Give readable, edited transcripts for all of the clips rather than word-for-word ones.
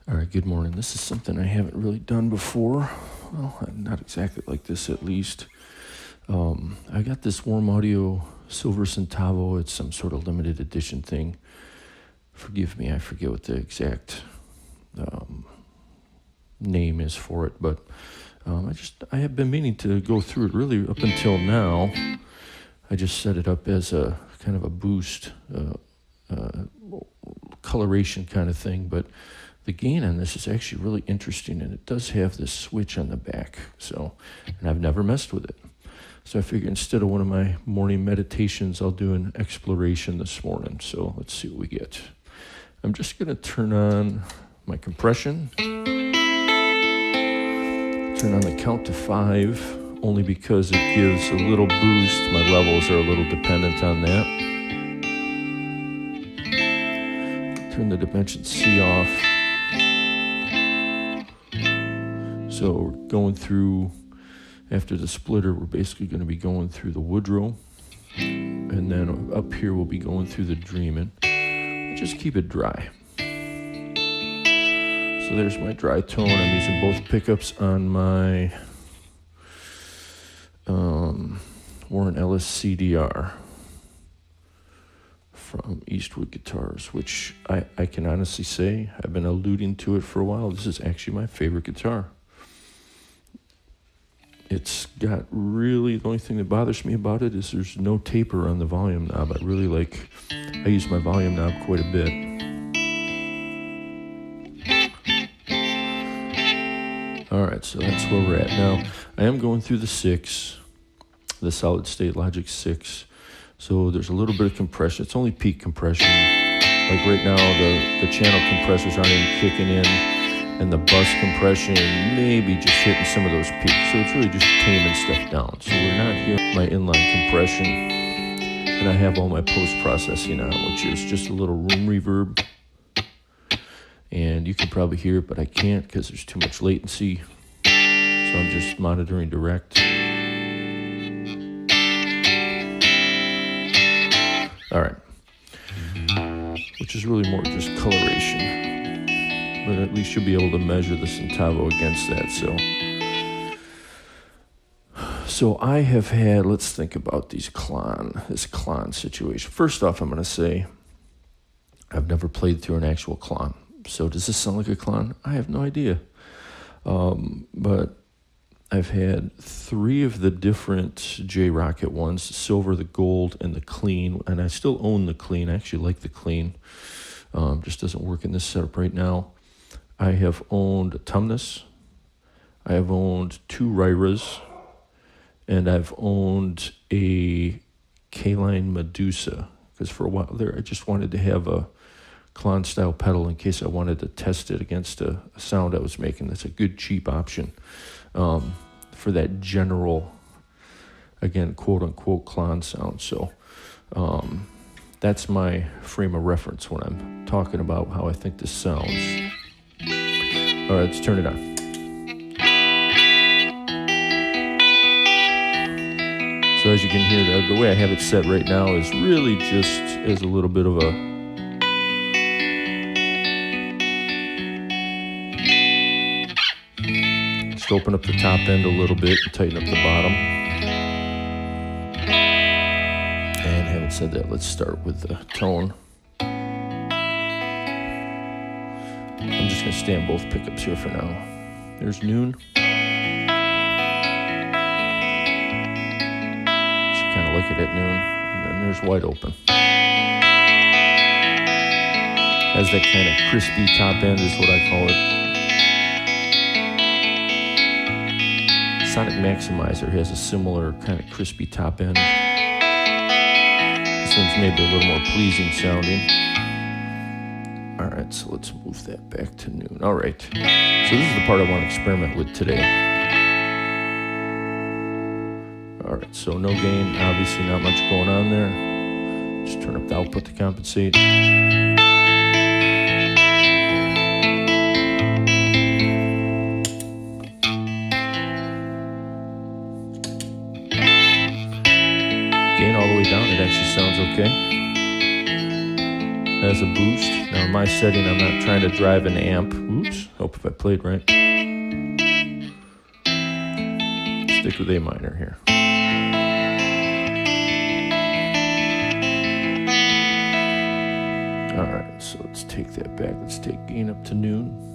All right, good morning. This is something I haven't really done before. Well, not exactly like this, at least. I got this Warm Audio Silver Centavo. It's some sort of limited edition thing. Forgive me, I forget what the exact name is for it, but I have been meaning to go through it really up until now. I just set it up as a kind of a boost, coloration kind of thing, but the gain on this is actually really interesting, and it does have this switch on the back. And I've never messed with it. So I figure instead of one of my morning meditations, I'll do an exploration this morning. So let's see what we get. I'm just going to turn on my compression. Turn on the count to 5, only because it gives a little boost. My levels are a little dependent on that. Turn the dimension C off. So we're going through, after the splitter, we're basically going to be going through the Woodrow. And then up here we'll be going through the Dreamin'. Just keep it dry. So there's my dry tone. I'm using both pickups on my Warren Ellis CDR from Eastwood Guitars, which I can honestly say, I've been alluding to it for a while. This is actually my favorite guitar. It's got really, the only thing that bothers me about it is there's no taper on the volume knob. I use my volume knob quite a bit. All right, so that's where we're at. Now, I am going through the 6, the solid state Logic 6. So there's a little bit of compression. It's only peak compression. Like right now, the channel compressors aren't even kicking in, and the bus compression maybe just hitting some of those peaks. So it's really just taming stuff down. So we're not hearing my inline compression. And I have all my post-processing on, which is just a little room reverb. And you can probably hear it, but I can't because there's too much latency. So I'm just monitoring direct. All right. Which is really more just coloration. But at least you'll be able to measure the Centavo against that. So I have had, let's think about this clon situation. First off, I'm going to say I've never played through an actual clon. So does this sound like a clon? I have no idea. But I've had 3 of the different J-Rocket ones, the silver, the gold, and the clean. And I still own the clean. I actually like the clean. Just doesn't work in this setup right now. I have owned a Tumnus. I have owned 2 Ryras. And I've owned a K-Line Medusa. Because for a while there, I just wanted to have a clon style pedal in case I wanted to test it against a sound I was making. That's a good cheap option for that general, again, quote unquote clon sound. So that's my frame of reference when I'm talking about how I think this sounds. All right, let's turn it on. So as you can hear, the way I have it set right now is really just as a little bit of a just open up the top end a little bit and tighten up the bottom. And having said that, let's start with the tone. I'm just going to stay on both pickups here for now. There's noon. Just kind of like it at noon. And then there's wide open. Has that kind of crispy top end is what I call it. Sonic Maximizer has a similar kind of crispy top end. This one's maybe a little more pleasing sounding. All right, so let's move that back to noon. All right, so this is the part I want to experiment with today. All right, so no gain, obviously not much going on there. Just turn up the output to compensate. Gain all the way down, it actually sounds okay. As a boost, Now in my setting, I'm not trying to drive an amp. Oops, hope if I played right. Stick with A minor here. All right, so let's take that back. Let's take gain up to noon.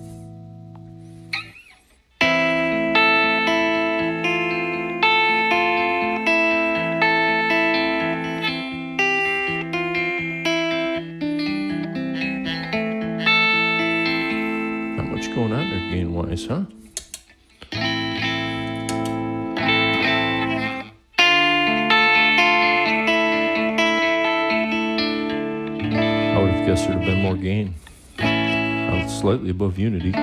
Not much going on there gain-wise, huh? I would have guessed there'd have been more gain. Slightly above unity. Okay,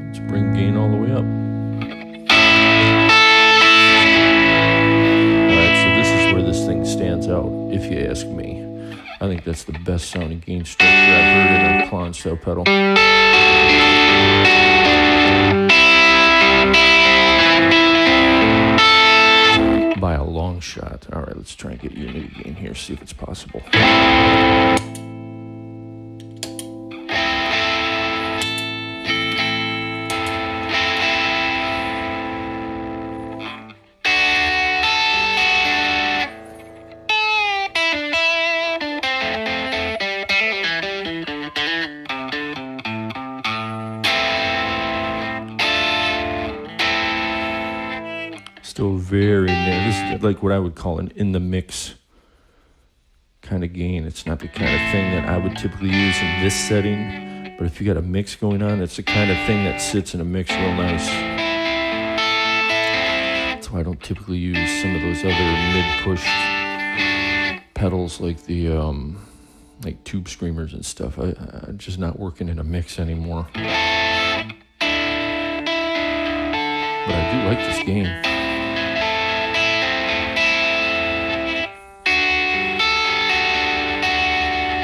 let's bring gain all the way up. Alright, so this is where this thing stands out, if you ask me. I think that's the best sounding gain structure I've heard in a Klon style pedal. By a long shot. All right, let's try and get unity gain here, see if it's possible. Still very narrow. This is like what I would call an in the mix kind of gain. It's not the kind of thing that I would typically use in this setting, but if you got a mix going on, it's the kind of thing that sits in a mix real nice. That's why I don't typically use some of those other mid-pushed pedals like the like tube screamers and stuff. I'm just not working in a mix anymore. But I do like this gain.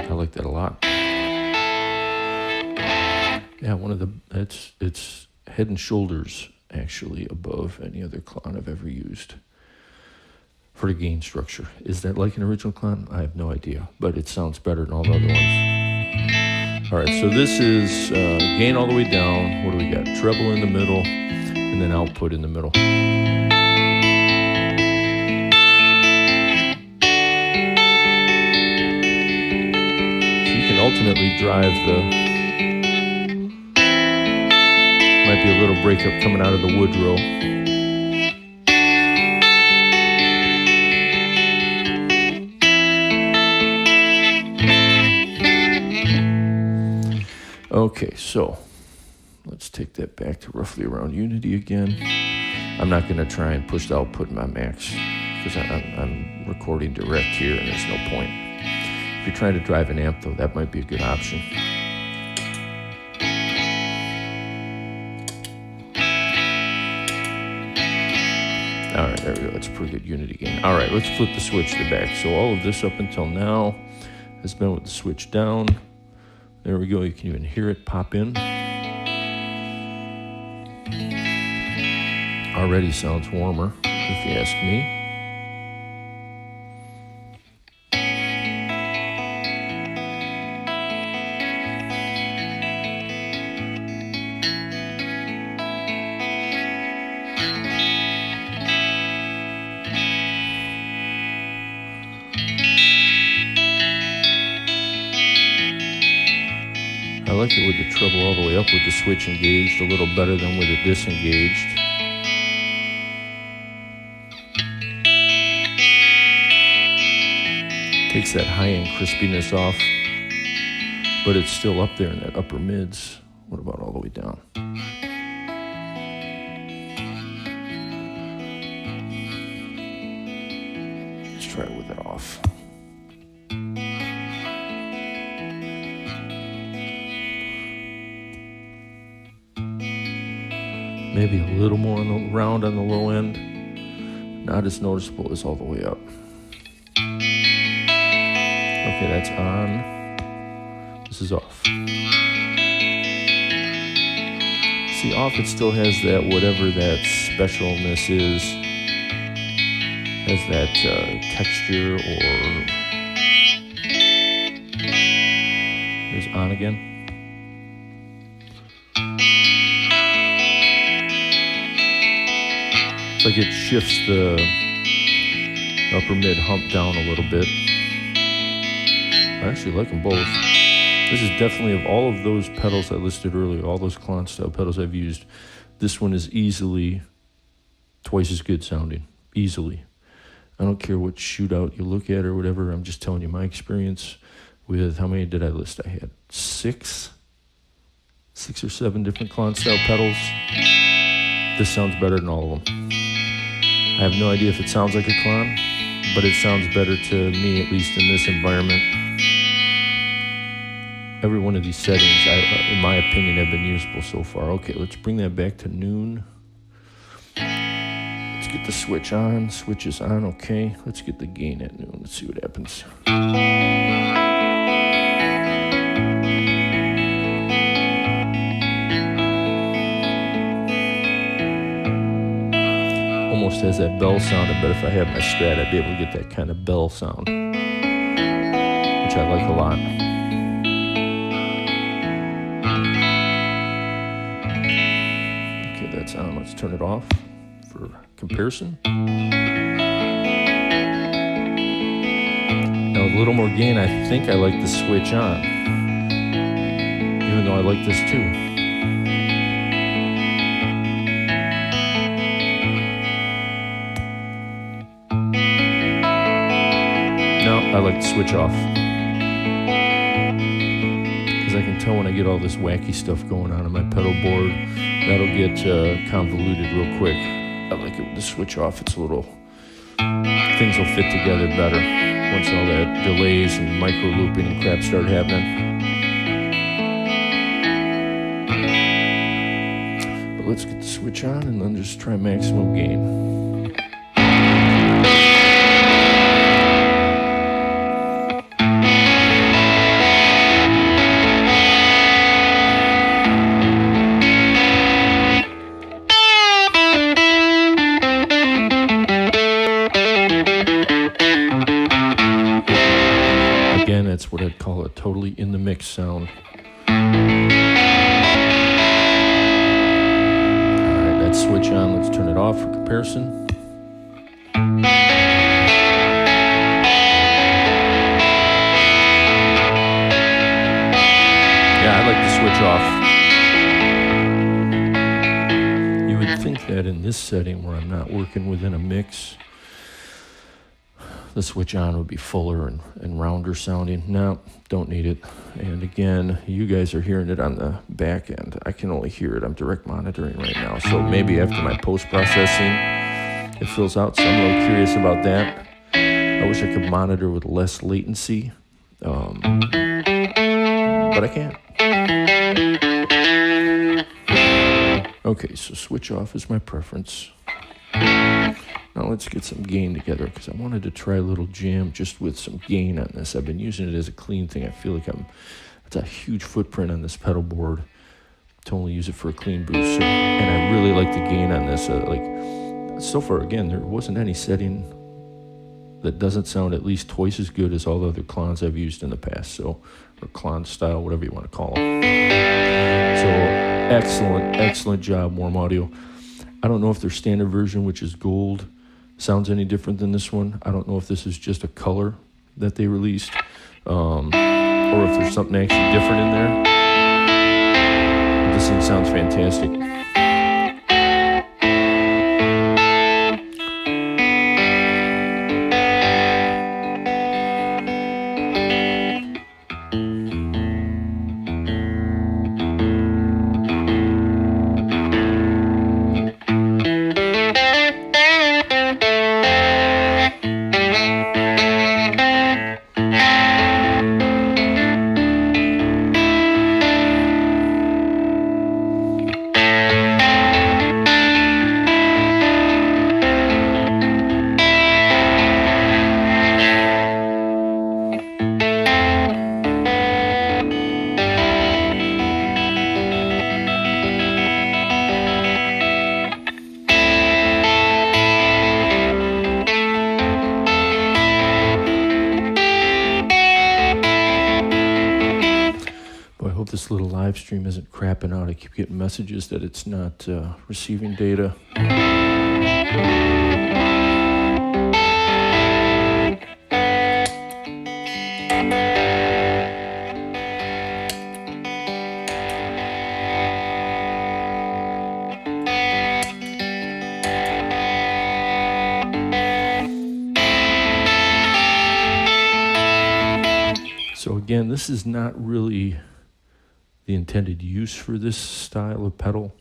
I like that a lot. Yeah, one of the it's head and shoulders actually above any other Klon I've ever used for the gain structure. Is that like an original Klon? I have no idea, but it sounds better than all the other ones. All right, so this is gain all the way down. What do we got? Treble in the middle, and then output in the middle. Ultimately drive might be a little breakup coming out of the Woodrow. Okay, so let's take that back to roughly around unity again. I'm not going to try and push the output in my max because I'm recording direct here and there's no point. If you're trying to drive an amp, though, that might be a good option. All right, there we go. That's a pretty good unity gain. All right, let's flip the switch to the back. So all of this up until now has been with the switch down. There we go. You can even hear it pop in. Already sounds warmer, if you ask me. I like it with the treble all the way up with the switch engaged, a little better than with it disengaged. Takes that high-end crispiness off, but it's still up there in that upper mids. What about all the way down? Let's try it with it off. Maybe a little more on the round on the low end. Not as noticeable as all the way up. Okay, that's on. This is off. See, off it still has that whatever that specialness is. has that texture. Or here's on again. It's like it shifts the upper mid hump down a little bit. I actually like them both. This is definitely, of all of those pedals I listed earlier, all those Klon style pedals I've used, this one is easily twice as good sounding. Easily. I don't care what shootout you look at or whatever. I'm just telling you my experience with, how many did I list? I had six or seven different Klon style pedals. This sounds better than all of them. I have no idea if it sounds like a Klon, but it sounds better to me, at least in this environment. Every one of these settings, in my opinion, have been usable so far. Okay, let's bring that back to noon. Let's get the switch on. Switch is on, okay. Let's get the gain at noon. Let's see what happens. Almost has that bell sound. I bet if I had my Strat, I'd be able to get that kind of bell sound, which I like a lot. Okay, that's on. Let's turn it off for comparison. Now, a little more gain. I think I like the switch on, even though I like this too. I like to switch off, because I can tell when I get all this wacky stuff going on my pedal board, that'll get convoluted real quick. I like it with the switch off. It's a little, things will fit together better once all that delays and micro looping and crap start happening. But let's get the switch on and then just try maximum gain. That's what I'd call a totally in the mix sound. Alright, let's switch on. Let's turn it off for comparison. Yeah, I like the switch off. You would think that in this setting where I'm not working within a mix, the switch on would be fuller and rounder sounding. No, don't need it. And again, you guys are hearing it on the back end. I can only hear it. I'm direct monitoring right now. So maybe after my post-processing, it fills out. So I'm a little curious about that. I wish I could monitor with less latency. But I can't. Okay, so switch off is my preference. Now let's get some gain together, because I wanted to try a little jam just with some gain on this. I've been using it as a clean thing. I feel like it's a huge footprint on this pedal board to only use it for a clean boost. And I really like the gain on this. So far, again, there wasn't any setting that doesn't sound at least twice as good as all the other Klons I've used in the past. So, or Klon style, whatever you want to call them. So excellent job, Warm Audio. I don't know if their standard version, which is gold, sounds any different than this one. I don't know if this is just a color that they released, or if there's something actually different in there. This thing sounds fantastic. this little live stream isn't crapping out. I keep getting messages that it's not receiving data. So again, this is not really the intended use for this style of pedal.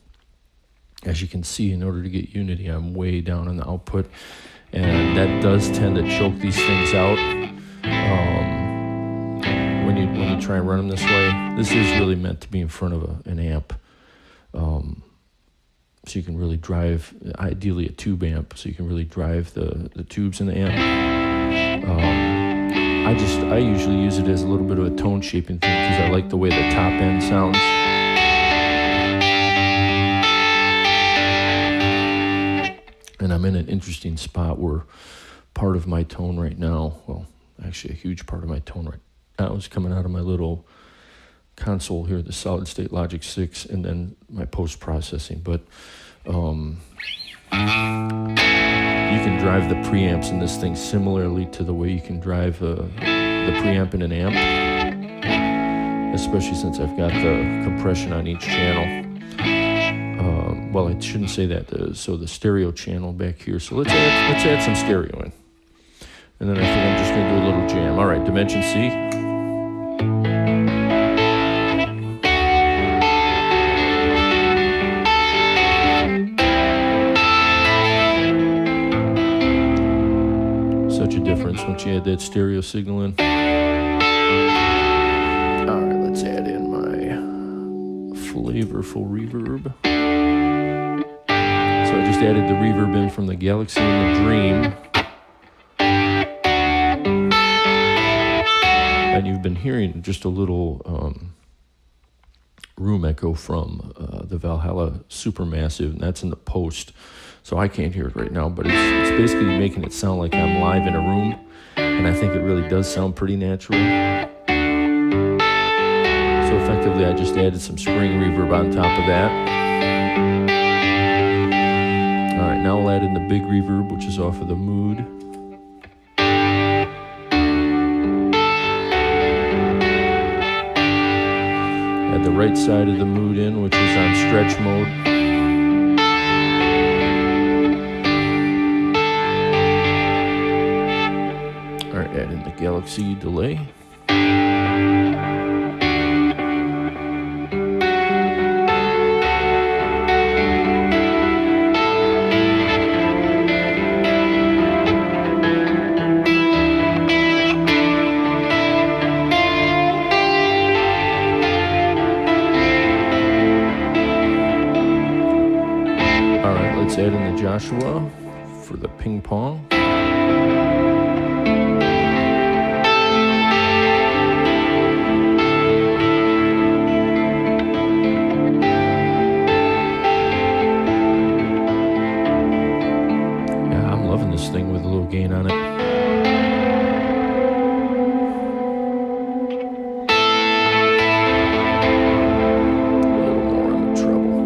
As you can see, in order to get unity, I'm way down on the output, and that does tend to choke these things out when you try and run them this way. This is really meant to be in front of an amp, so you can really drive, ideally a tube amp, so you can really drive the tubes in the amp. I usually use it as a little bit of a tone shaping thing because I like the way the top end sounds. And I'm in an interesting spot where part of my tone right now, well, actually a huge part of my tone right now is coming out of my little console here, the Solid State Logic 6, and then my post-processing. But you can drive the preamps in this thing similarly to the way you can drive the preamp in an amp, especially since I've got the compression on each channel. Well, I shouldn't say that. So the stereo channel back here. So let's add some stereo in, and then I think I'm just going to do a little jam. All right, Dimension C. Such a difference once you add that stereo signal in. All right, let's add in my flavorful reverb. So I just added the reverb in from the Galaxy and the Dream. And you've been hearing just a little room echo from the Valhalla Supermassive, and that's in the post. So I can't hear it right now, but it's basically making it sound like I'm live in a room, and I think it really does sound pretty natural. So effectively, I just added some spring reverb on top of that. All right, now we'll add in the big reverb, which is off of the Mood. Add the right side of the Mood in, which is on stretch mode. Add in the Galaxy delay. All right, let's add in the Joshua for the ping pong. Thing with a little gain on it. A little more on the treble.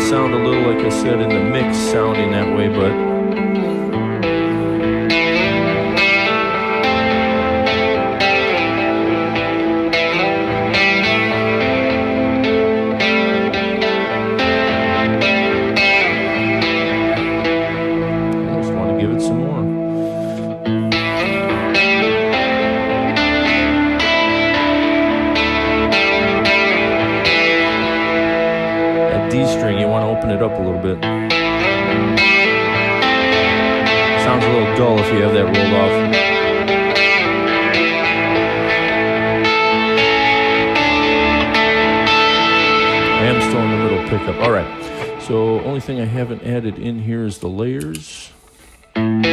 Sound a little, like I said, in the mix sounding that way, but I just want to give it some more. D string, you want to open it up a little bit. Sounds a little dull if you have that rolled off. I am still in the middle pickup. All right, So only thing I haven't added in here is the layers, which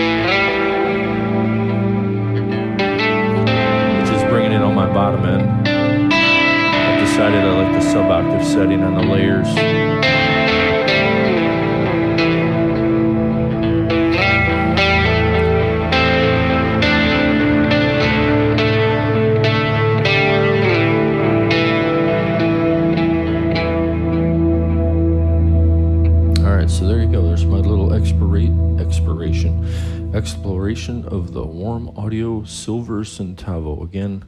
is bringing in on my bottom end. I've decided I like the sub-octave setting on the layers. So there you go. There's my little exploration of the Warm Audio Silver Centavo. Again,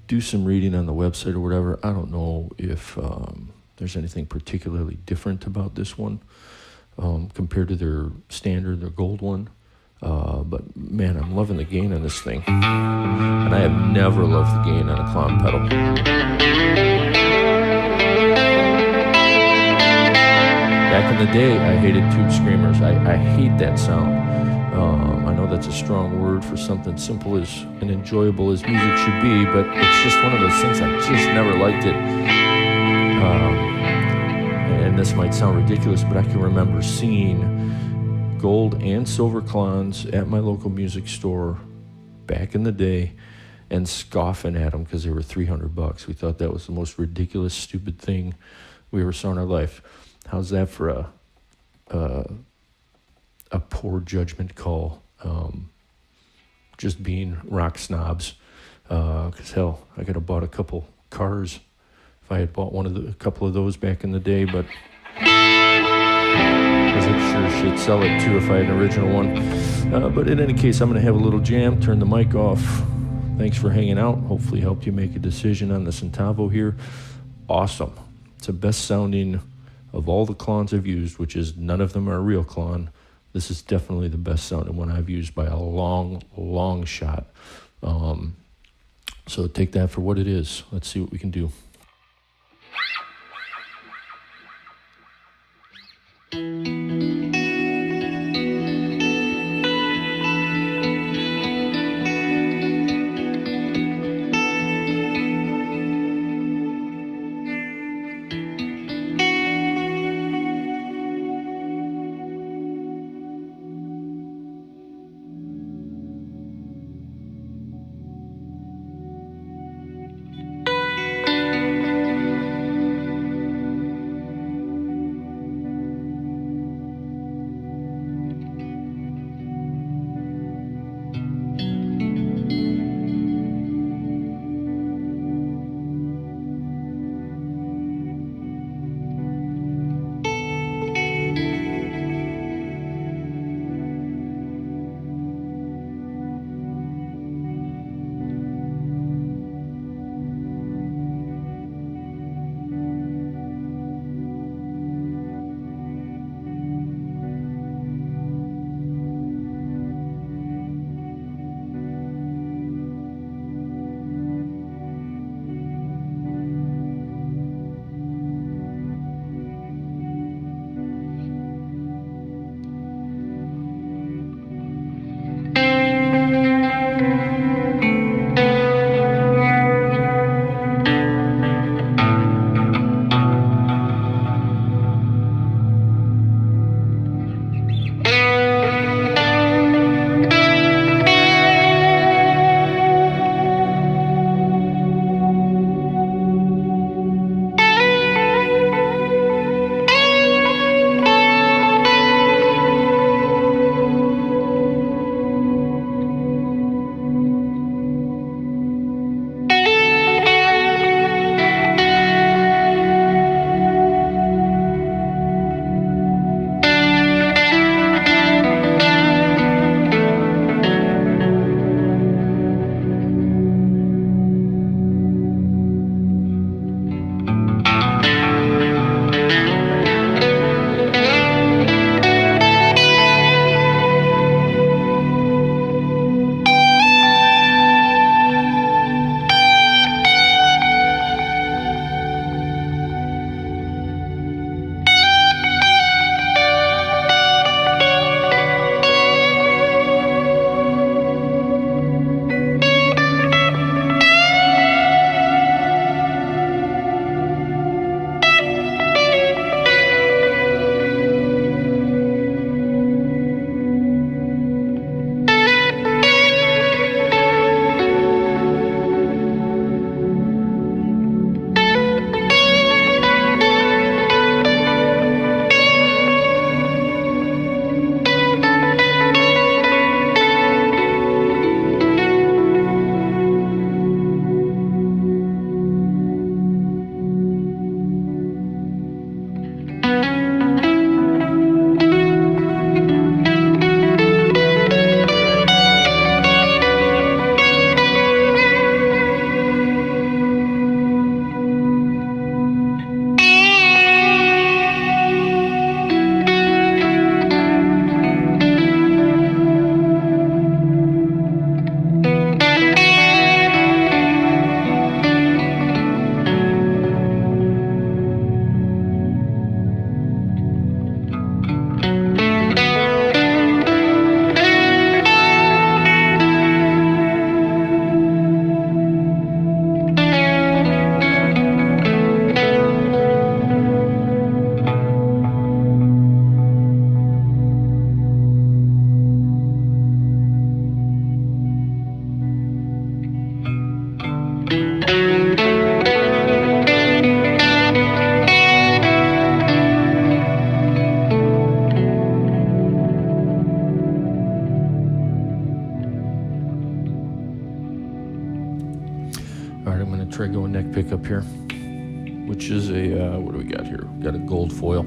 do some reading on the website or whatever. I don't know if there's anything particularly different about this one compared to their standard, their gold one. But man, I'm loving the gain on this thing. And I have never loved the gain on a clown pedal. Back in the day, I hated tube screamers. I hate that sound. I know that's a strong word for something simple as and enjoyable as music should be, but it's just one of those things I just never liked it. And this might sound ridiculous, but I can remember seeing gold and silver clowns at my local music store back in the day and scoffing at them because they were $300. We thought that was the most ridiculous, stupid thing we ever saw in our life. How's that for a poor judgment call? Just being rock snobs. Because hell, I could have bought a couple cars if I had bought a couple of those back in the day. But I sure should sell it too if I had an original one. But in any case, I'm going to have a little jam. Turn the mic off. Thanks for hanging out. Hopefully, helped you make a decision on the Centavo here. Awesome. It's the best sounding of all the clones I've used, which is none of them are a real clone. This is definitely the best sounding one I've used by a long, long shot. So take that for what it is. Let's see what we can do. here, which is a, what do we got here? Got a gold foil.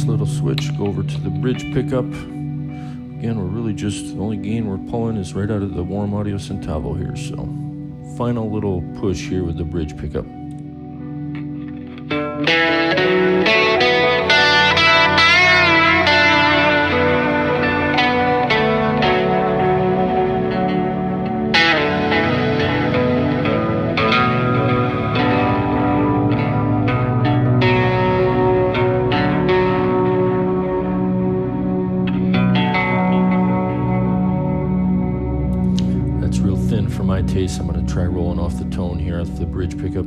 Little switch, go over to the bridge pickup. Again, we're really just, the only gain we're pulling is right out of the Warm Audio Centavo here, so final little push here with the bridge pickup. For my taste, I'm going to try rolling off the tone here off the bridge pickup.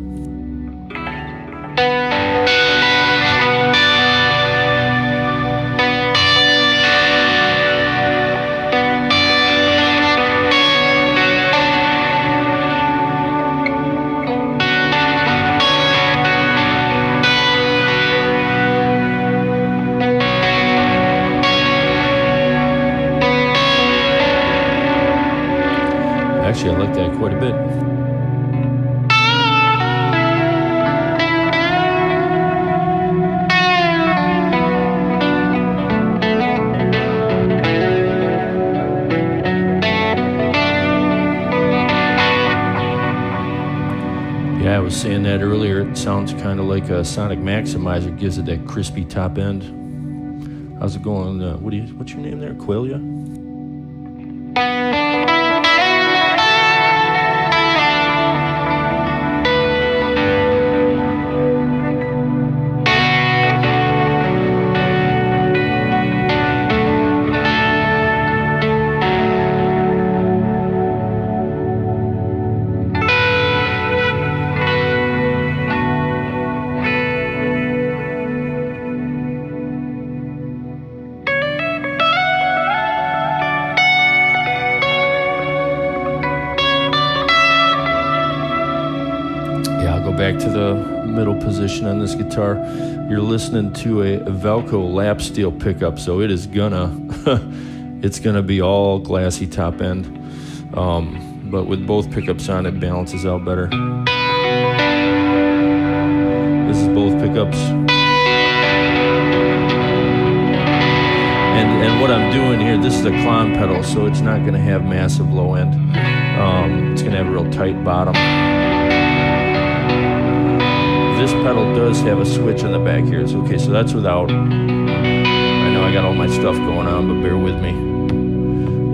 Actually, I like that quite a bit. Yeah, I was saying that earlier. It sounds kind of like a Sonic Maximizer. Gives it that crispy top end. How's it going? What's your name there? Quelia? Back to the middle position on this guitar. You're listening to a Velco lap steel pickup, so it is gonna it's gonna be all glassy top end, but with both pickups on, it balances out better. This is both pickups, and what I'm doing here, this is a clon pedal, so it's not gonna have massive low end. It's gonna have a real tight bottom. This pedal does have a switch on the back here. Okay, so that's without. I know I got all my stuff going on, but bear with me.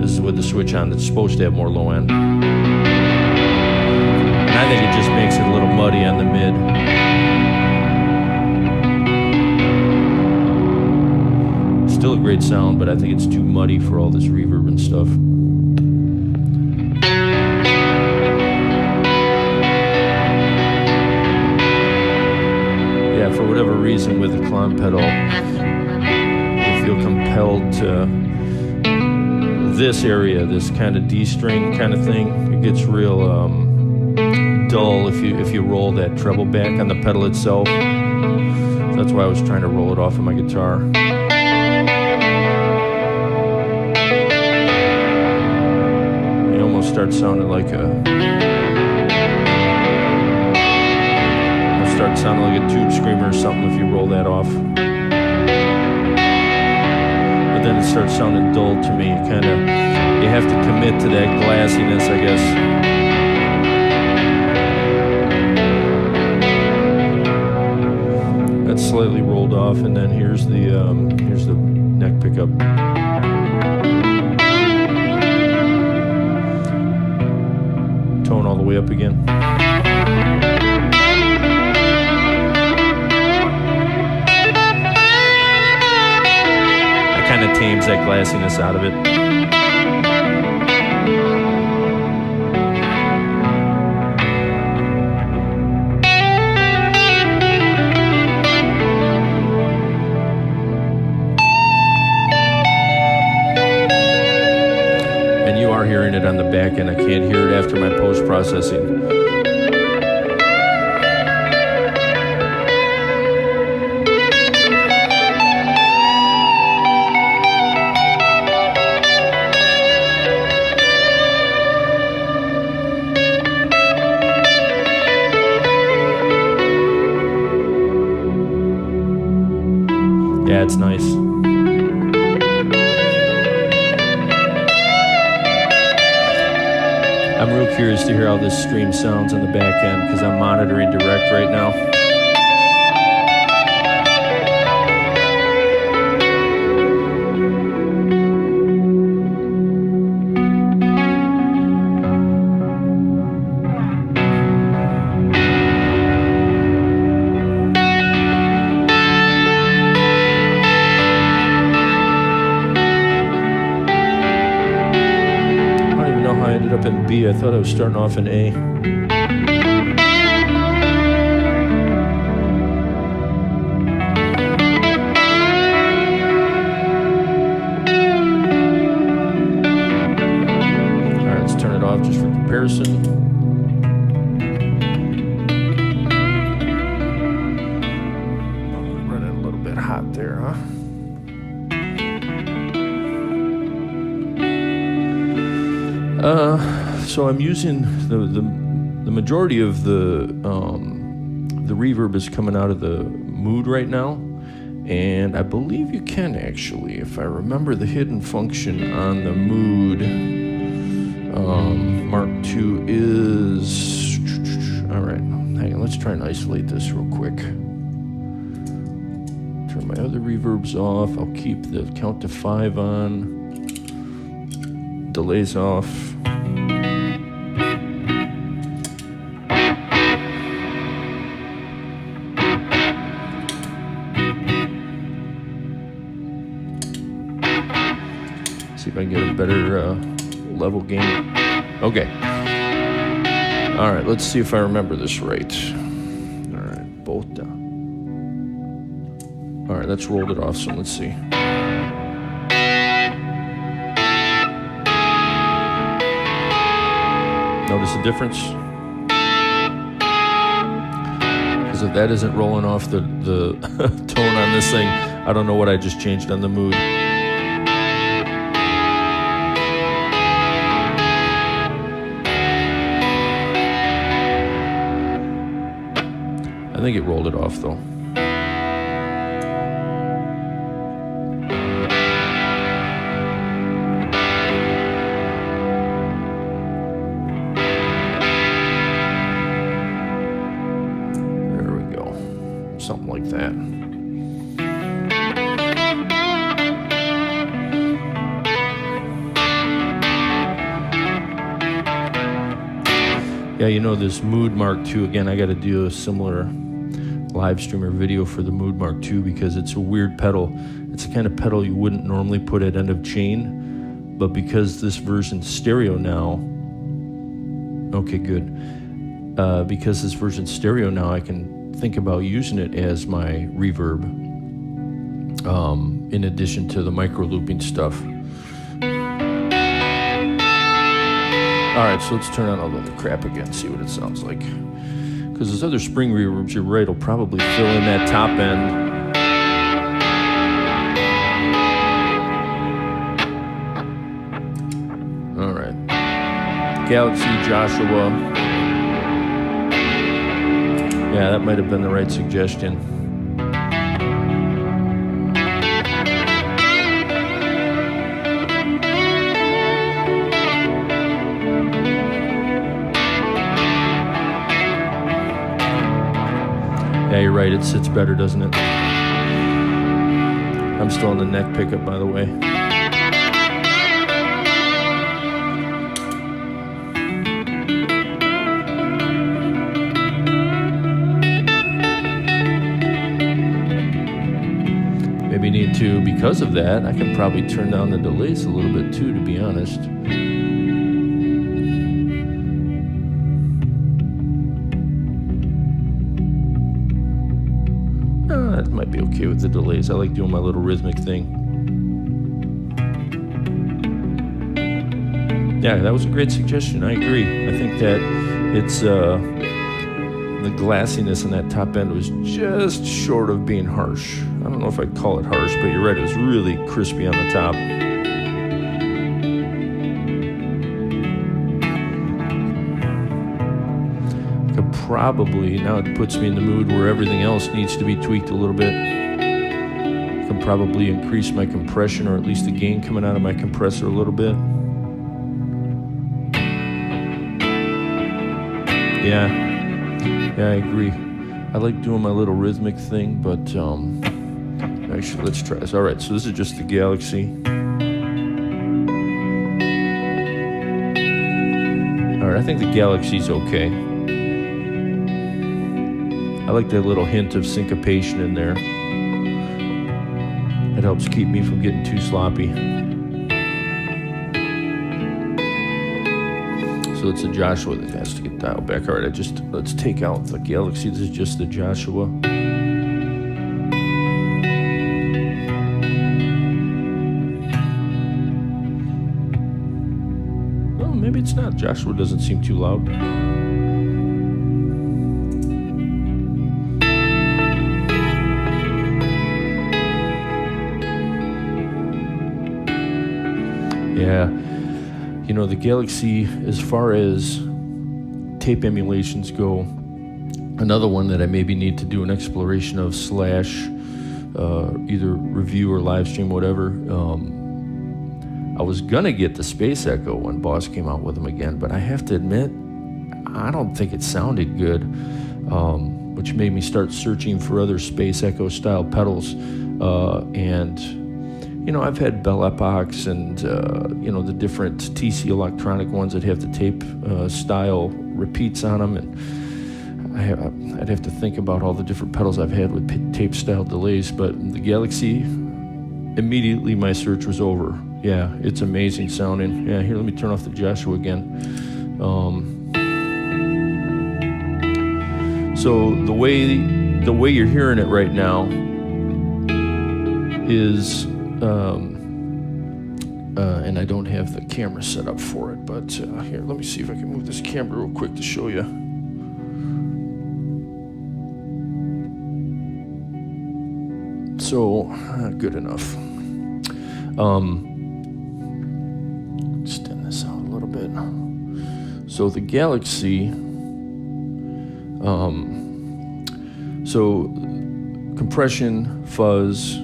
This is with the switch on. It's supposed to have more low end. And I think it just makes it a little muddy on the mid. Still a great sound, but I think it's too muddy for all this reverb and stuff. Yeah, for whatever reason with the Klon pedal, I feel compelled to this area, this kind of D string kind of thing. It gets real dull if you roll that treble back on the pedal itself. So that's why I was trying to roll it off of my guitar. It almost starts sounding like a tube screamer or something if you roll that off. Then it starts sounding dull to me. You have to commit to that glassiness, I guess. That's slightly rolled off, and then here's the neck pickup. Tone all the way up again. Kind of tames that glassiness out of it. And you are hearing it on the back end. I can't hear it after my post-processing. Yeah, it's nice. I'm real curious to hear how this stream sounds on the back end because I'm monitoring direct right now. Up in B. I thought I was starting off in A. All right, let's turn it off just for comparison. Running a little bit hot there, huh? So I'm using the majority of the reverb is coming out of the mood right now, and I believe you can actually, if I remember the hidden function on the mood. Mark II is all right. Hang on, let's try and isolate this real quick. Turn my other reverbs off. I'll keep the count to 5 on. Delays off. See if I can get a better level gain. Okay. All right, let's see if I remember this right. All right, both down. All right, let's roll it off, so let's see. Notice the difference? Because if that isn't rolling off the tone on this thing, I don't know what I just changed on the mood. I think it rolled it off though. Something like that. Yeah, you know, this Mood Mark II, again, I got to do a similar live stream or video for the Mood Mark II because it's a weird pedal. It's the kind of pedal you wouldn't normally put at end of chain, but because this version's stereo now, okay, good. Because this version's stereo now, I can think about using it as my reverb in addition to the micro looping stuff. All right, so let's turn on all the crap again, see what it sounds like. Because those other spring reverbs, you're right, will probably fill in that top end. All right. Galaxy Joshua. Yeah, that might have been the right suggestion. Yeah, you're right. It sits better, doesn't it? I'm still on the neck pickup, by the way. Maybe need to, because of that, I can probably turn down the delays a little bit too, to be honest. That might be okay with the delays. I like doing my little rhythmic thing. Yeah, that was a great suggestion. I agree. I think that it's the glassiness in that top end was just short of being harsh. I don't know if I'd call it harsh, but you're right. It was really crispy on the top. Could probably, now it puts me in the mood where everything else needs to be tweaked a little bit. Can probably increase my compression, or at least the gain coming out of my compressor a little bit. Yeah, I agree. I like doing my little rhythmic thing, but actually, let's try this. All right, so this is just the Galaxy. All right, I think the Galaxy's okay. I like that little hint of syncopation in there. It helps keep me from getting too sloppy. So it's a Joshua that has to get dialed back. All right, let's take out the Galaxy. This is just the Joshua. Well, maybe it's not. Joshua doesn't seem too loud. Yeah, you know, the Galaxy, as far as tape emulations go, another one that I maybe need to do an exploration of / either review or live stream, whatever. I was gonna get the Space Echo when Boss came out with them again, but I have to admit, I don't think it sounded good, which made me start searching for other Space Echo style pedals, and you know, I've had Bell Epochs and, you know, the different TC electronic ones that have the tape style repeats on them. And I'd have to think about all the different pedals I've had with tape style delays. But the Galaxy, immediately my search was over. Yeah, it's amazing sounding. Yeah, here, let me turn off the Joshua again. So the way you're hearing it right now is... and I don't have the camera set up for it, but here, let me see if I can move this camera real quick to show you. So, good enough. Extend this out a little bit. So the Galaxy, so compression, fuzz,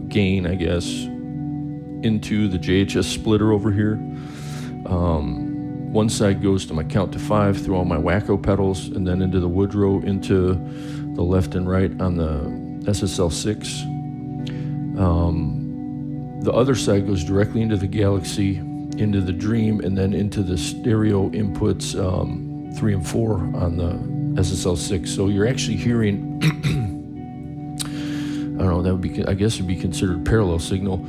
gain, I guess, into the JHS splitter over here. One side goes to my count to 5 through all my wacko pedals, and then into the Woodrow, into the left and right on the SSL6. The other side goes directly into the Galaxy, into the Dream, and then into the stereo inputs 3 and 4 on the SSL6. So you're actually hearing, I don't know, that would be, I guess it'd be considered parallel signal.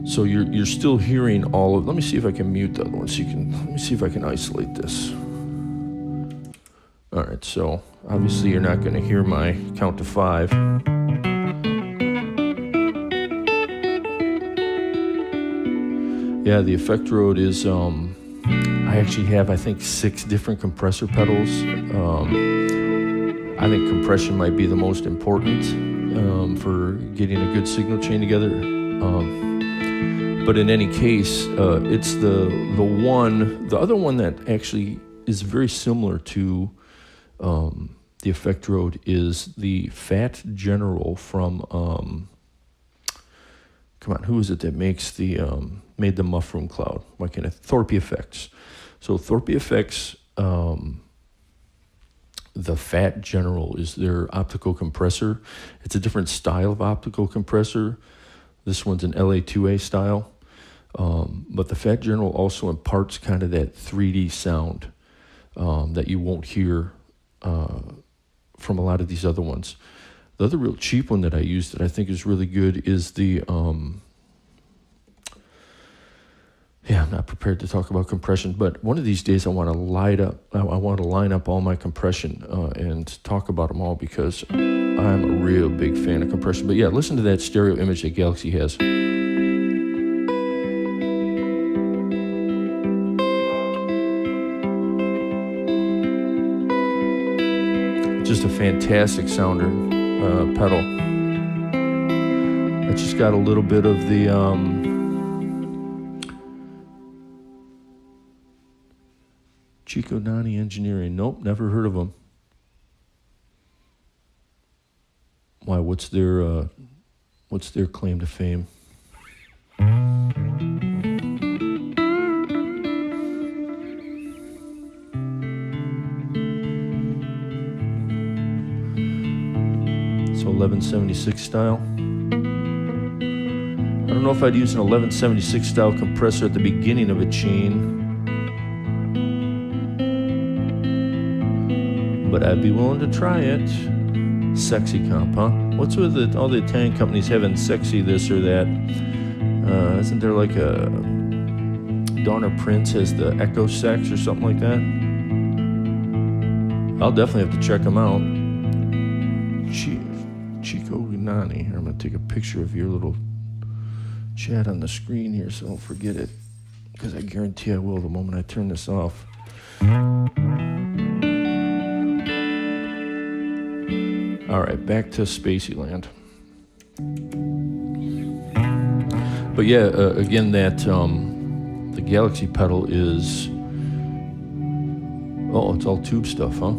So you're still hearing all of, let me see if I can mute the other one so you can, let me see if I can isolate this. All right, so obviously you're not gonna hear my count to 5. Yeah, the Effectrode is, I actually have, I think, 6 different compressor pedals. I think compression might be the most important for getting a good signal chain together. But in any case, it's the other one that actually is very similar to the Effectrode is the Fat General from, come on, who is it that makes made the Muffroom Cloud? Why can't I? Thorpe Effects. So Thorpe Effects, the Fat General is their optical compressor. It's a different style of optical compressor. This one's an LA2A style. But the Fat General also imparts kind of that 3D sound that you won't hear from a lot of these other ones. The other real cheap one that I use that I think is really good is the, I'm not prepared to talk about compression, but one of these days I want to line up all my compression and talk about them all because I'm a real big fan of compression. But yeah, listen to that stereo image that Galaxy has. Just a fantastic sounder pedal. I just got a little bit of the Chico Nani Engineering. Nope, never heard of them. Why? What's their claim to fame? So 1176 style. I don't know if I'd use an 1176 style compressor at the beginning of a chain, but I'd be willing to try it. Sexy comp, huh? What's with all the Italian companies having sexy this or that? Isn't there like a Donner Prince has the Echo Sex or something like that? I'll definitely have to check them out. Chico Nani. Here, I'm going to take a picture of your little chat on the screen here so I don't forget it, because I guarantee I will the moment I turn this off. All right, back to Spaceyland. But yeah, again, that the Galaxy pedal is, it's all tube stuff, huh?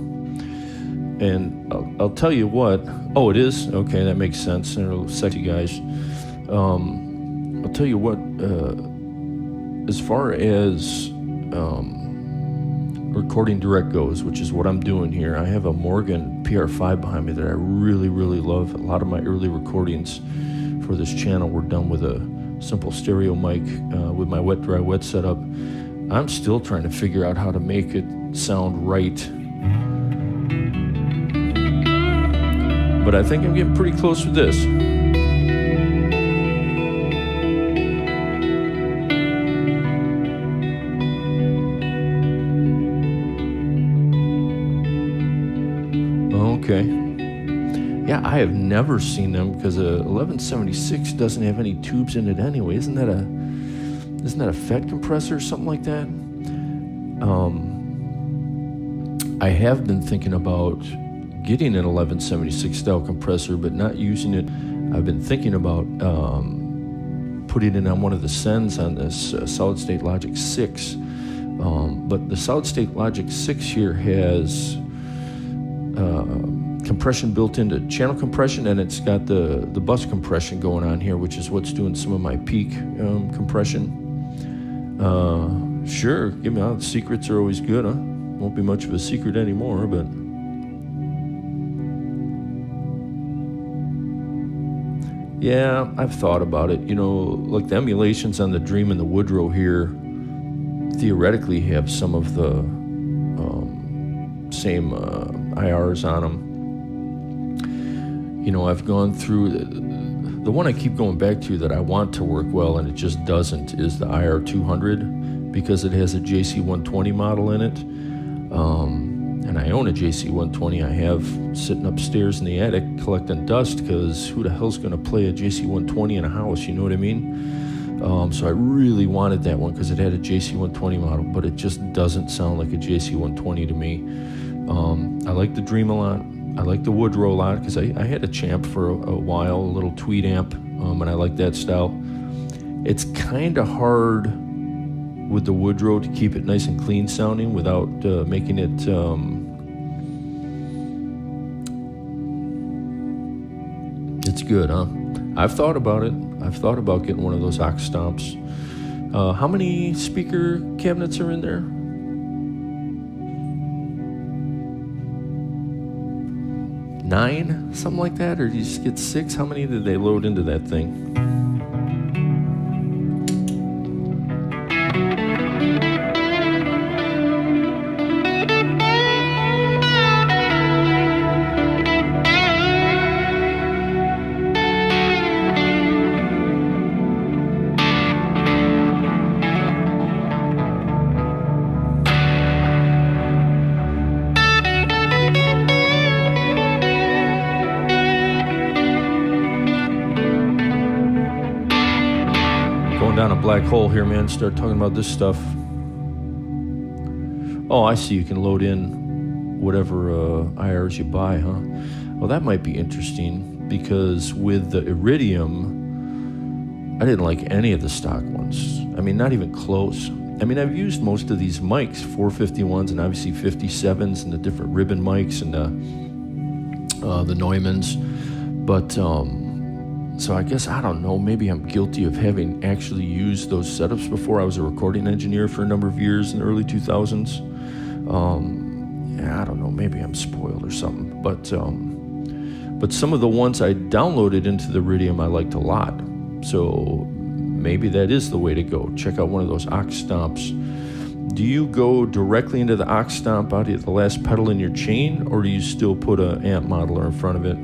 And I'll tell you what. Oh, it is? Okay, that makes sense. They're little sexy guys. I'll tell you what, as far as recording direct goes, which is what I'm doing here, I have a Morgan PR5 behind me that I really, really love. A lot of my early recordings for this channel were done with a simple stereo mic with my wet, dry, wet setup. I'm still trying to figure out how to make it sound right. But I think I'm getting pretty close with this. Okay. Yeah, I have never seen them because a 1176 doesn't have any tubes in it anyway. Isn't that a FET compressor or something like that? I have been thinking about getting an 1176 style compressor, but not using it. I've been thinking about putting it on one of the sends on this Solid State Logic 6. But the Solid State Logic 6 here has compression built into channel compression, and it's got the bus compression going on here, which is what's doing some of my peak compression. Sure, give me out. The secrets are always good, huh? Won't be much of a secret anymore, but yeah, I've thought about it. You know, like the emulations on the Dream and the Woodrow here theoretically have some of the same IRs on them. You know, I've gone through the one I keep going back to that I want to work well and it just doesn't is the IR200 because it has a JC120 model in it. And I own a JC120 I have sitting upstairs in the attic collecting dust because who the hell's going to play a JC120 in a house, you know what I mean? So I really wanted that one because it had a JC120 model, but it just doesn't sound like a JC120 to me. I like the Dream a lot. I like the Woodrow a lot because I had a Champ for a while, a little tweed amp, and I like that style. It's kind of hard with the Woodrow to keep it nice and clean sounding without making it it's good, huh? I've thought about it. I've thought about getting one of those aux stomps. How many speaker cabinets are in there? 9, something like that, or do you just get 6? How many did they load into that thing? Down a black hole here, man. Start talking about this stuff. Oh, I see. You can load in whatever IRs you buy, huh? Well, that might be interesting because with the Iridium, I didn't like any of the stock ones. I mean, not even close. I mean, I've used most of these mics, 451s and obviously 57s and the different ribbon mics and the Neumanns, but so I guess, I don't know, maybe I'm guilty of having actually used those setups before. I was a recording engineer for a number of years in the early 2000s. Yeah, I don't know, maybe I'm spoiled or something. But some of the ones I downloaded into the Iridium I liked a lot. So maybe that is the way to go. Check out one of those aux stomps. Do you go directly into the aux stomp out of the last pedal in your chain, or do you still put an amp modeler in front of it?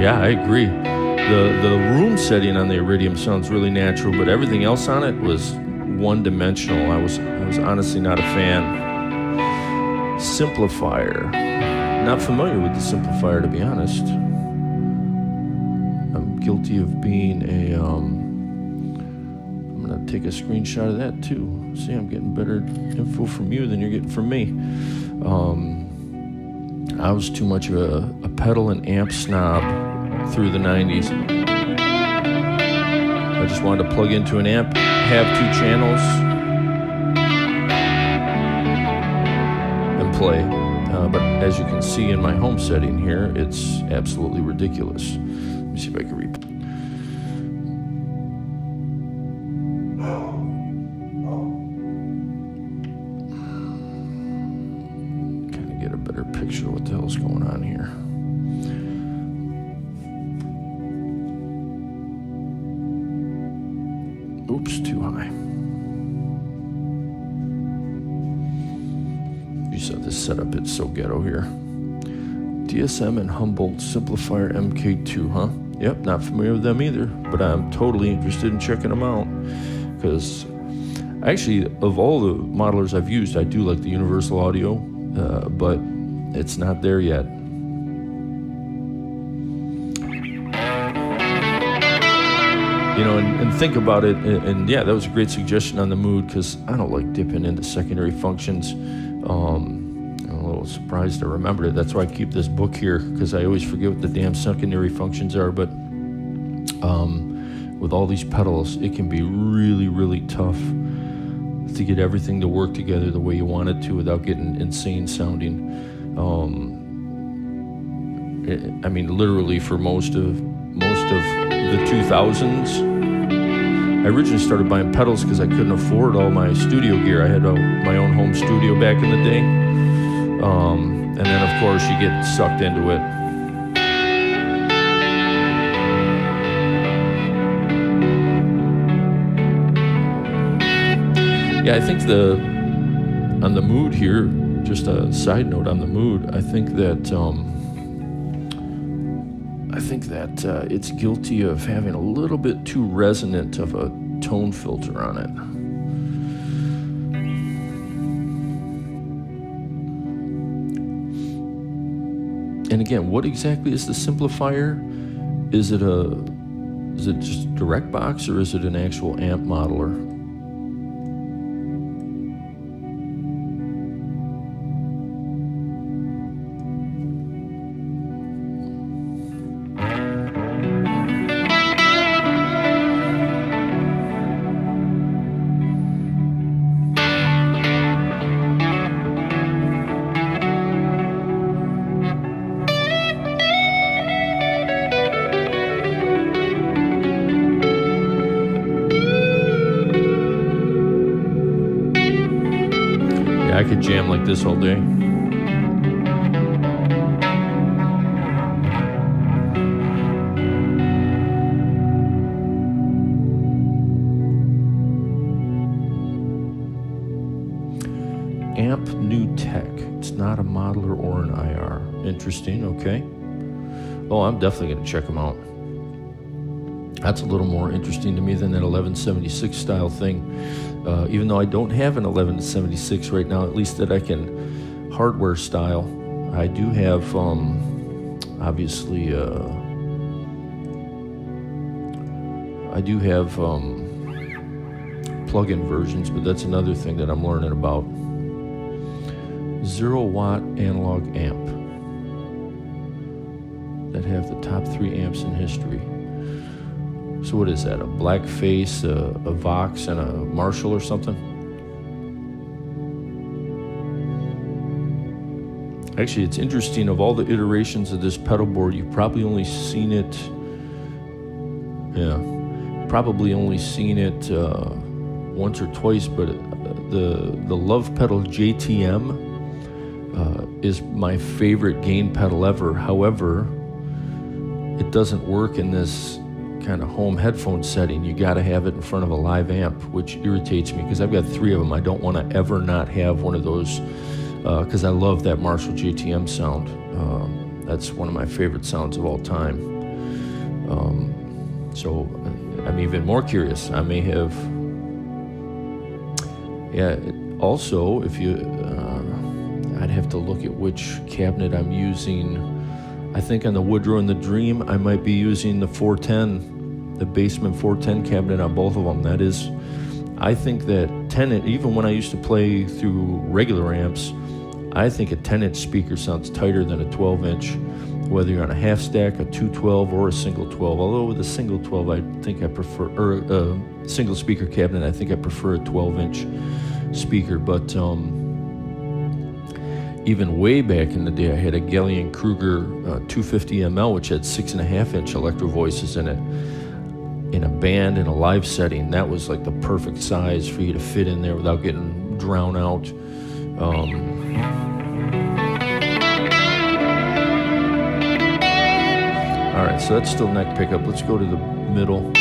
Yeah, I agree. The room setting on the Iridium sounds really natural, but everything else on it was one-dimensional. I was honestly not a fan. Simplifier. Not familiar with the Simplifier, to be honest. I'm guilty of being a... I'm going to take a screenshot of that, too. See, I'm getting better info from you than you're getting from me. I was too much of a pedal and amp snob through the 90s. I just wanted to plug into an amp, have 2 channels, and play. But as you can see in my home setting here, it's absolutely ridiculous. Let me see if I can read. Kind of get a better picture of what the hell's going on here. Oops, too high. You saw this setup, it's so ghetto here. DSM and Humboldt Simplifier MK2, huh? Yep, not familiar with them either, but I'm totally interested in checking them out. Because actually, of all the modelers I've used, I do like the Universal Audio, but it's not there yet. You know, and think about it, and yeah, that was a great suggestion on the Mood, because I don't like dipping into secondary functions. I'm a little surprised I remembered it. That's why I keep this book here, because I always forget what the damn secondary functions are. But with all these pedals, it can be really, really tough to get everything to work together the way you want it to without getting insane sounding. I mean, literally for most of the 2000s, I originally started buying pedals because I couldn't afford all my studio gear. I had my own home studio back in the day. And then, of course, you get sucked into it. Yeah, I think on the mood here, just a side note on the mood, I think that it's guilty of having a little bit too resonant of a tone filter on it. And again, what exactly is the simplifier? Is it just direct box, or is it an actual amp modeler? I could jam like this all day. Amp New Tech. It's not a modeler or an IR. Interesting, okay. Oh, I'm definitely going to check them out. That's a little more interesting to me than that 1176 style thing. Even though I don't have an 1176 right now, at least that I can hardware style. I do have, obviously, I do have plug-in versions, but that's another thing that I'm learning about. 0-watt analog amp that have the top 3 amps in history. So what is that, a black face, a Vox, and a Marshall or something? Actually, it's interesting, of all the iterations of this pedal board, you've probably only seen it, once or twice, but the Love Pedal JTM is my favorite gain pedal ever. However, it doesn't work in this kind of home headphone setting. You got to have it in front of a live amp, which irritates me because I've got 3 of them. I don't want to ever not have one of those because I love that Marshall JTM sound. That's one of my favorite sounds of all time. So I'm even more curious. I may have, also, if you, I'd have to look at which cabinet I'm using. I think on the Woodrow and the Dream, I might be using the 410, the Basement 410 cabinet on both of them. That is, I think that 10-inch, even when I used to play through regular amps, I think a 10-inch speaker sounds tighter than a 12-inch, whether you're on a half stack, a 212, or a single 12. Although with a single 12, I think I prefer, or a single speaker cabinet, I think I prefer a 12-inch speaker. But even way back in the day, I had a Gillian Kruger 250 ml, which had 6.5-inch electro voices in it. In a band, in a live setting, that was like the perfect size for you to fit in there without getting drowned out. All right, so that's still neck pickup. Let's go to the middle.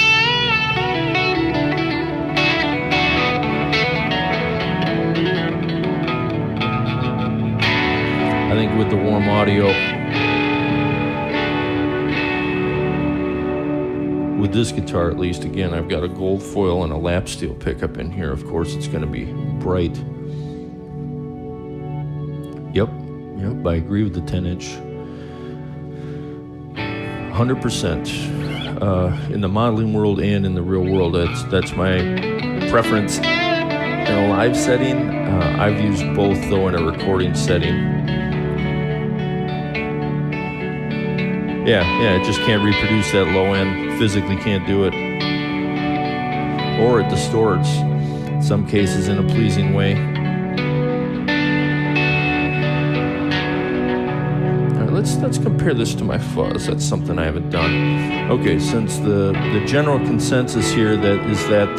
I think with the warm audio, with this guitar at least, again, I've got a gold foil and a lap steel pickup in here. Of course, it's going to be bright. Yep, I agree with the 10-inch. 100%. In the modeling world and in the real world, that's my preference. In a live setting, I've used both, though, in a recording setting. Yeah, it just can't reproduce that low end, physically can't do it. Or it distorts, in some cases in a pleasing way. All right, let's compare this to my fuzz. That's something I haven't done. Okay, since the general consensus here is that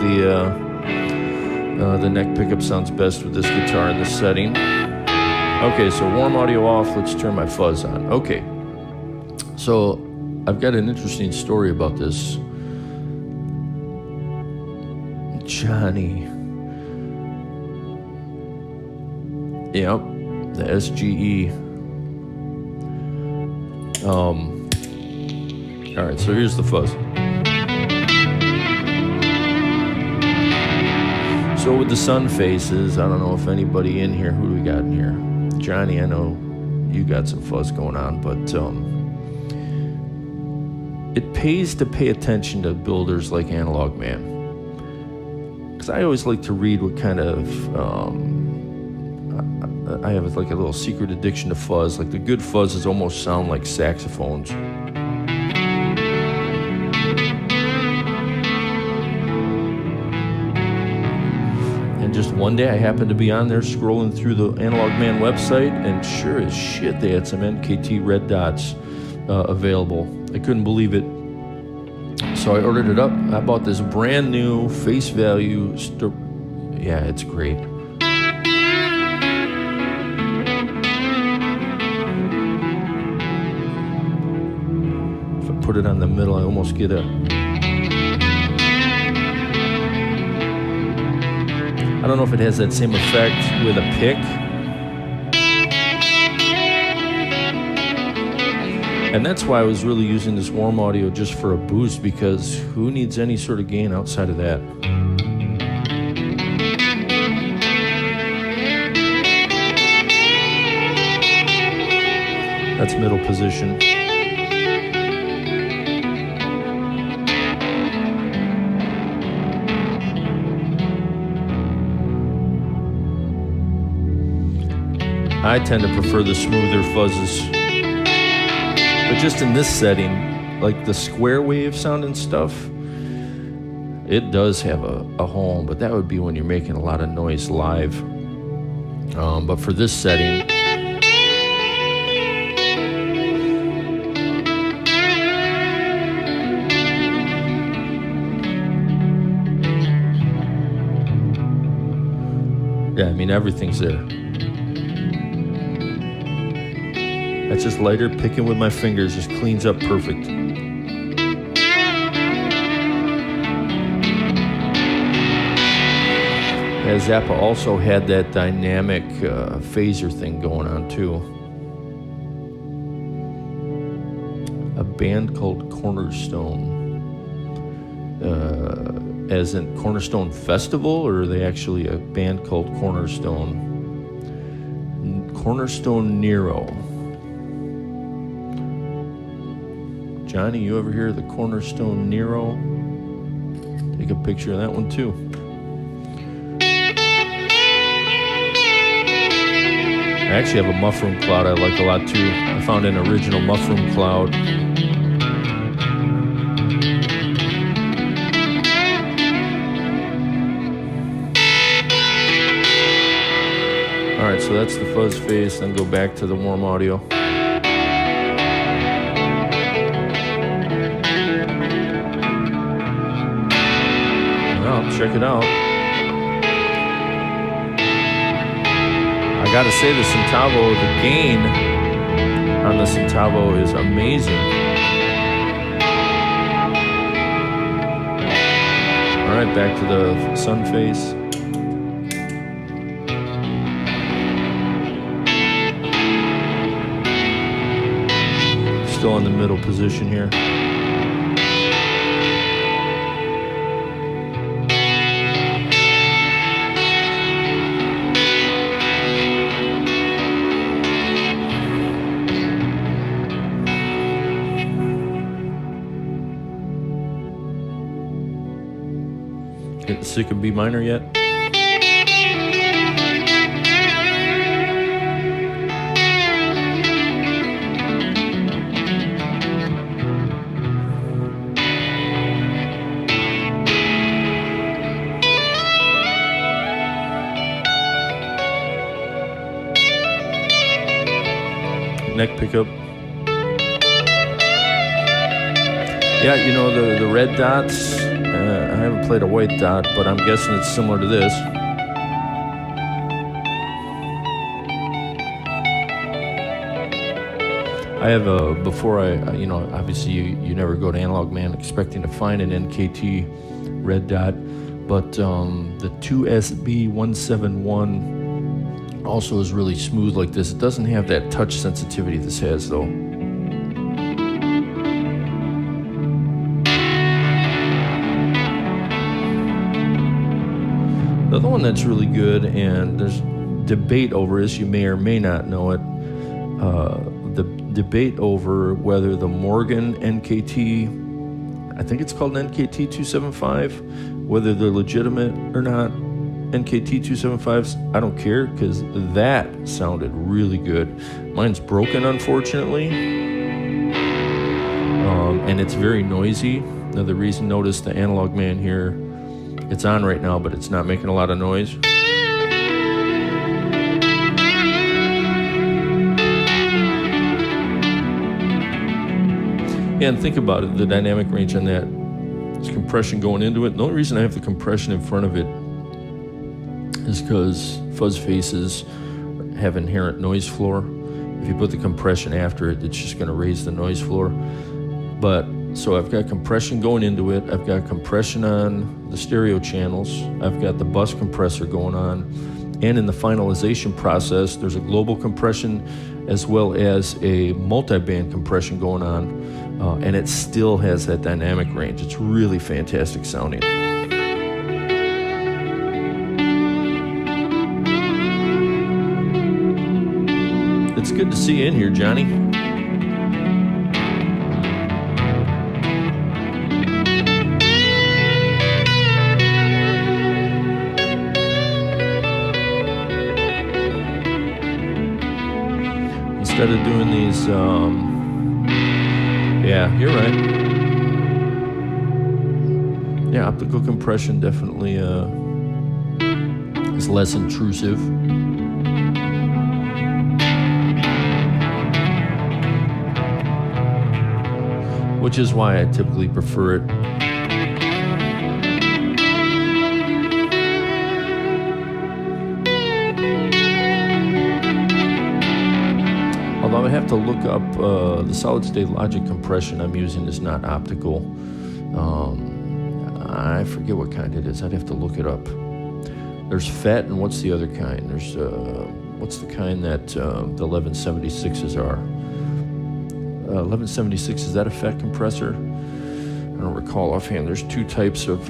the neck pickup sounds best with this guitar in this setting. Okay, so warm audio off, let's turn my fuzz on. Okay. So I've got an interesting story about this. Yep, the SGE. All right, so here's the fuzz. So with the sun faces, I don't know if anybody in here, who do we got in here? Johnny, I know you got some fuzz going on, but it pays to pay attention to builders like Analog Man. Because I always like to read what kind of, I have like a little secret addiction to fuzz. Like the good fuzzes almost sound like saxophones. And just one day I happened to be on there scrolling through the Analog Man website, and sure as shit they had some NKT red dots available. I couldn't believe it. So I ordered it up. I bought this brand new face value. Yeah, it's great. If I put it on the middle, I almost get a... I don't know if it has that same effect with a pick. And that's why I was really using this warm audio just for a boost, because who needs any sort of gain outside of that? That's middle position. I tend to prefer the smoother fuzzes. But just in this setting, like the square wave sound and stuff, it does have a home, but that would be when you're making a lot of noise live. But for this setting, yeah, I mean, everything's there. That's just lighter, picking with my fingers, just cleans up perfect. Yeah, Zappa also had that dynamic phaser thing going on too. A band called Cornerstone. As in Cornerstone Festival, or are they actually a band called Cornerstone? Cornerstone Nero. Johnny, you ever hear of the Cornerstone Nero? Take a picture of that one too. I actually have a muffroom cloud I like a lot too. I found an original muffroom cloud. Alright, so that's the fuzz face, then go back to the warm audio. Check it out. I gotta say, the Centavo, the gain on the Centavo is amazing. Alright, back to the sun face. Still in the middle position here. Getting sick of B minor yet? Neck pickup. Yeah, you know, the red dots, I haven't played a white dot, but I'm guessing it's similar to this. I have before you know, obviously you never go to Analog Man expecting to find an NKT red dot, but the 2SB171 Also is really smooth like this. It doesn't have that touch sensitivity this has, though. The other one that's really good, and there's debate over this, you may or may not know it, the debate over whether the Morgan NKT, I think it's called an NKT 275, whether they're legitimate or not. NKT 275s, I don't care, because that sounded really good. Mine's broken, unfortunately, and it's very noisy. Another reason, notice the Analog Man here, it's on right now, but it's not making a lot of noise. Yeah, and think about it, the dynamic range on that, there's compression going into it. The only reason I have the compression in front of it is because fuzz faces have inherent noise floor. If you put the compression after it, it's just going to raise the noise floor. But so I've got compression going into it. I've got compression on the stereo channels. I've got the bus compressor going on. And in the finalization process, there's a global compression as well as a multi-band compression going on. And it still has that dynamic range. It's really fantastic sounding. It's good to see you in here, Johnny. Instead of doing these, yeah, you're right. Yeah, optical compression definitely is less intrusive. Which is why I typically prefer it. Although I have to look up the solid state logic compression I'm using is not optical. I forget what kind it is. I'd have to look it up. There's FET, and what's the other kind? There's what's the kind that the 1176s are? 1176, is that a FET compressor? I don't recall offhand. There's two types of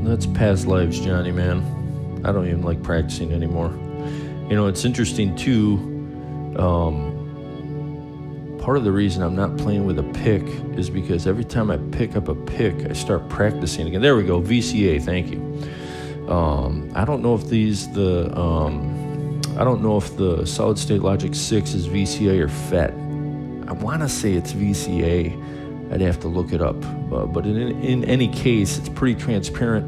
that's past lives, Johnny, man. I don't even like practicing anymore. You know, it's interesting, too. Part of the reason I'm not playing with a pick is because every time I pick up a pick, I start practicing again. There we go, VCA, thank you. I don't know if I don't know if the Solid State Logic 6 is VCA or FET. I want to say it's VCA. I'd have to look it up. But in any case, it's pretty transparent,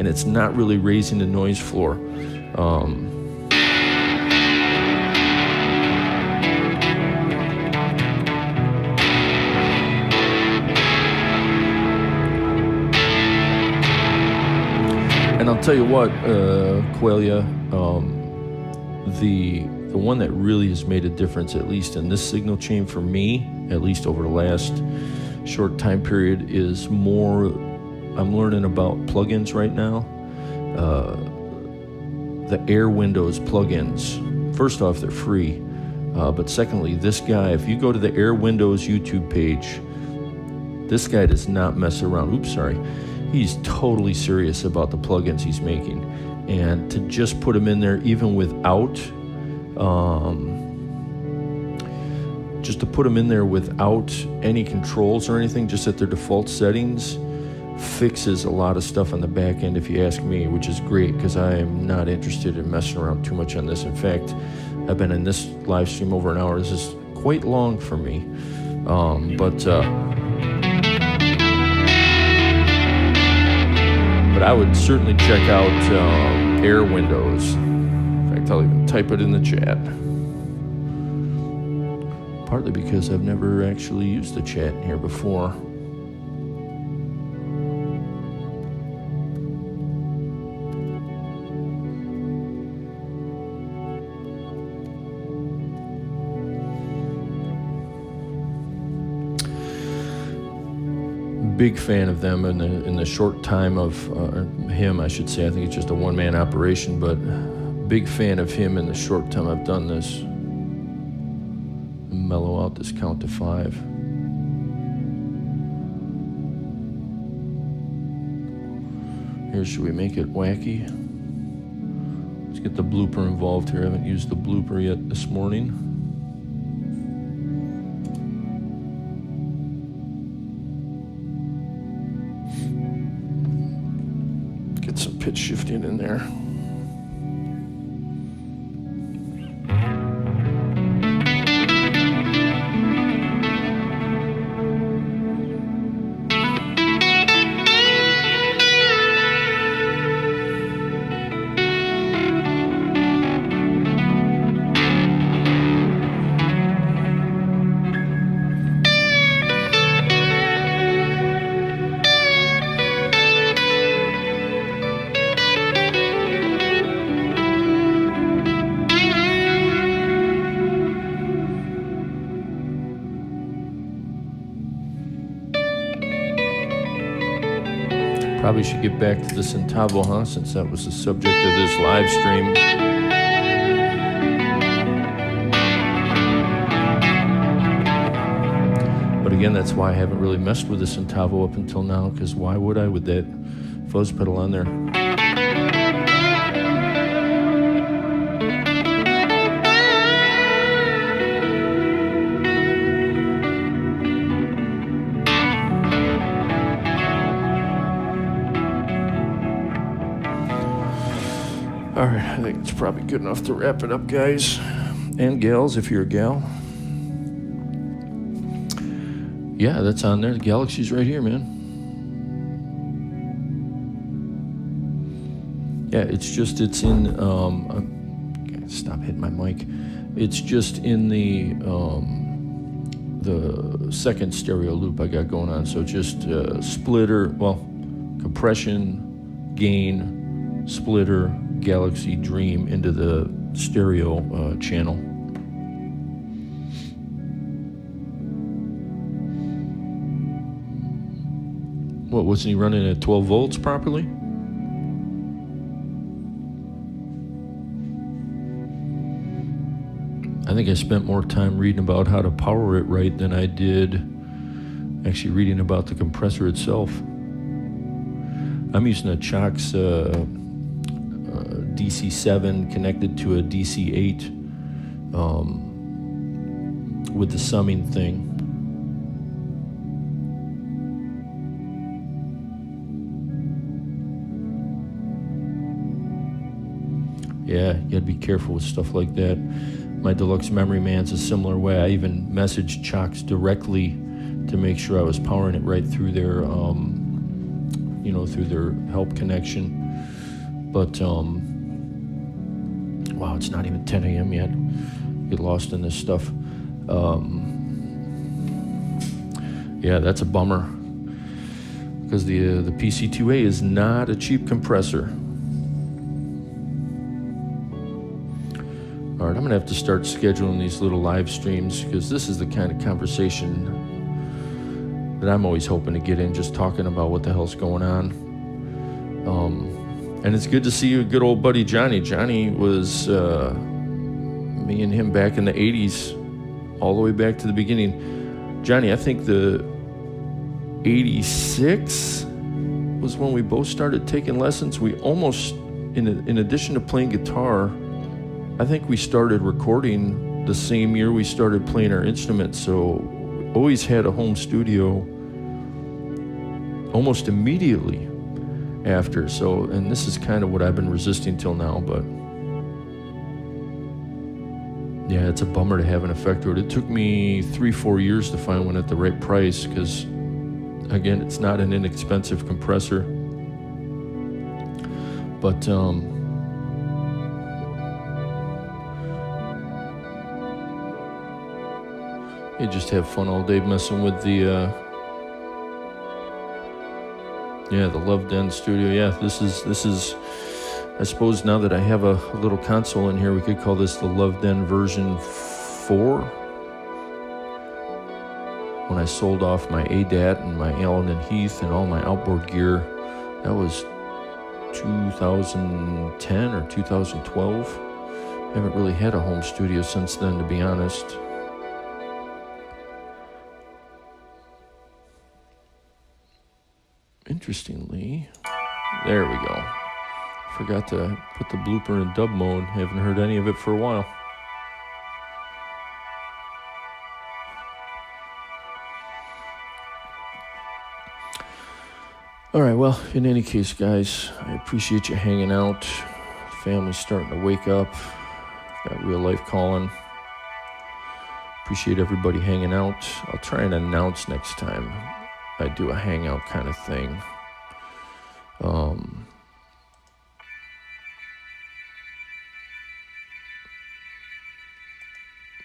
and it's not really raising the noise floor. And I'll tell you what, Qualia, the one that really has made a difference, at least in this signal chain for me, at least over the last short time period, is more, I'm learning about plugins right now. The Air Windows plugins. First off, they're free. But secondly, this guy, if you go to the Air Windows YouTube page, this guy does not mess around. Oops, sorry. He's totally serious about the plugins he's making. And to just put them in there even without, just to put them in there without any controls or anything, just at their default settings, fixes a lot of stuff on the back end, if you ask me, which is great because I am not interested in messing around too much on this. In fact, I've been in this live stream over an hour. This is quite long for me. But I would certainly check out Air Windows. In fact, I'll even type it in the chat. Partly because I've never actually used the chat in here before. Big fan of them in the short time of him, I should say. I think it's just a one-man operation, but big fan of him in the short time I've done this. Mellow out this count to 5. Here, should we make it wacky? Let's get the blooper involved here. I haven't used the blooper yet this morning. Get some pitch shifting in there. Probably should get back to the Centavo, huh? Since that was the subject of this live stream. But again, that's why I haven't really messed with the Centavo up until now, because why would I with that fuzz pedal on there? All right, I think it's probably good enough to wrap it up, guys and gals, if you're a gal. Yeah, that's on there. The Galaxy's right here, man. Yeah, it's in, stop hitting my mic. It's just in the second stereo loop I got going on. So just splitter, well, compression, gain, splitter, Galaxy Dream into the stereo channel. What, wasn't he running at 12 volts properly? I think I spent more time reading about how to power it right than I did actually reading about the compressor itself. I'm using a Chox DC7 connected to a DC8 with the summing thing. Yeah, you gotta be careful with stuff like that. My Deluxe Memory Man's a similar way. I even messaged Chox directly to make sure I was powering it right through their, through their help connection. But, wow, it's not even 10 a.m. yet. Get lost in this stuff. Yeah, that's a bummer. Because the PC2A is not a cheap compressor. All right, I'm going to have to start scheduling these little live streams because this is the kind of conversation that I'm always hoping to get in, just talking about what the hell's going on. And it's good to see you, good old buddy Johnny. Johnny was me and him back in the 80s, all the way back to the beginning. Johnny, I think the 86 was when we both started taking lessons. We almost, in addition to playing guitar, I think we started recording the same year we started playing our instruments, so always had a home studio almost immediately after. So, and this is kind of what I've been resisting till now, but yeah, it's a bummer to have an effector. It took me 3-4 years to find one at the right price because, again, it's not an inexpensive compressor. But you just have fun all day messing with the the Love Den studio. Yeah, this is I suppose now that I have a little console in here, we could call this the Love Den version 4. When I sold off my ADAT and my Allen and Heath and all my outboard gear, that was 2010 or 2012. I haven't really had a home studio since then, to be honest. Interestingly, there we go. Forgot to put the blooper in dub mode. Haven't heard any of it for a while. All right, well, in any case, guys, I appreciate you hanging out. Family's starting to wake up. Got real life calling. Appreciate everybody hanging out. I'll try and announce next time I do a hangout kind of thing.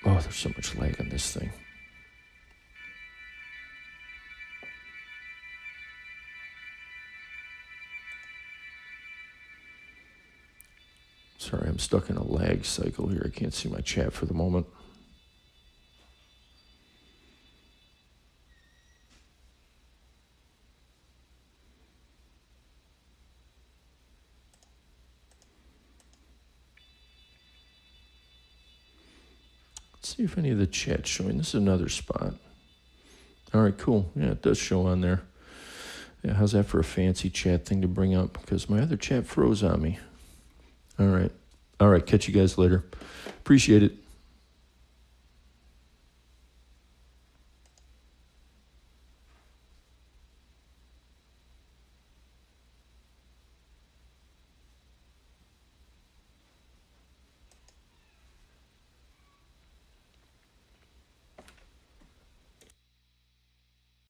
Oh, there's so much lag on this thing. Sorry, I'm stuck in a lag cycle here. I can't see my chat for the moment. Let's see if any of the chat's showing. This is another spot. All right, cool. Yeah, it does show on there. Yeah, how's that for a fancy chat thing to bring up? Because my other chat froze on me. All right. Catch you guys later. Appreciate it.